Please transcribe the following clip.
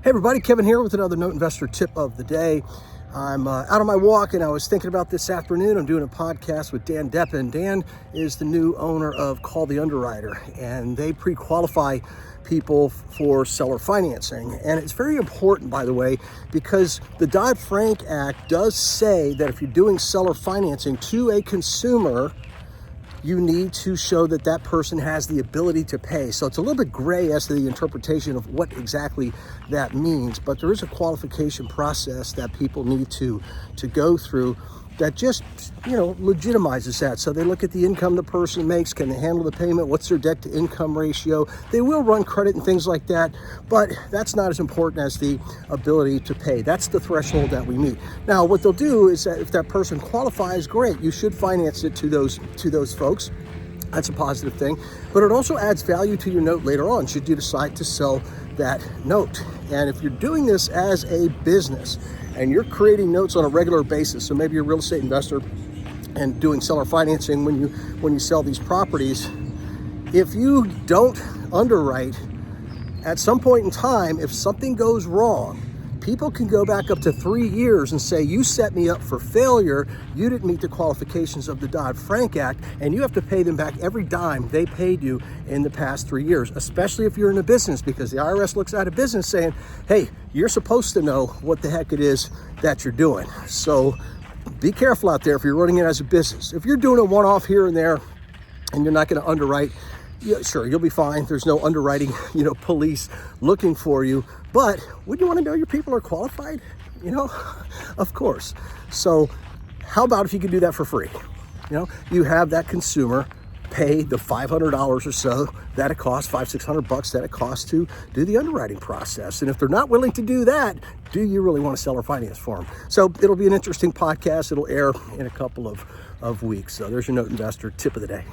Hey everybody, Kevin here with another Note Investor tip of the day. I'm out on my walk and I was thinking about this afternoon. I'm doing a podcast with Dan Deppen. Dan is the new owner of Call the Underwriter, and they pre-qualify people for seller financing. And it's very important, by the way, because the Dodd-Frank Act does say that if you're doing seller financing to a consumer, you need to show that that person has the ability to pay. So it's a little bit gray as to the interpretation of what exactly that means, but there is a qualification process that people need to go through that just, legitimizes that. So they look at the income the person makes, can they handle the payment, what's their debt to income ratio. They will run credit and things like that, but that's not as important as the ability to pay. That's the threshold that we meet. Now, what they'll do is that if that person qualifies, great, you should finance it to those folks. That's a positive thing, but it also adds value to your note later on should you decide to sell that note. And if you're doing this as a business and you're creating notes on a regular basis, so maybe you're a real estate investor and doing seller financing when you sell these properties, if you don't underwrite, at some point in time, if something goes wrong, people can go back up to 3 years and say, you set me up for failure, you didn't meet the qualifications of the Dodd-Frank Act, and you have to pay them back every dime they paid you in the past 3 years, especially if you're in a business, because the IRS looks at a business saying, hey, you're supposed to know what the heck it is that you're doing. So be careful out there if you're running it as a business. If you're doing a one-off here and there and you're not going to underwrite, yeah, sure, you'll be fine. There's no underwriting, police looking for you. But wouldn't you want to know your people are qualified? Of course. So how about if you could do that for free? You have that consumer pay the $500 or so that it costs, $500-600 that it costs to do the underwriting process. And if they're not willing to do that, do you really want to sell or finance for them? So it'll be an interesting podcast. It'll air in a couple of weeks. So there's your Note Investor tip of the day.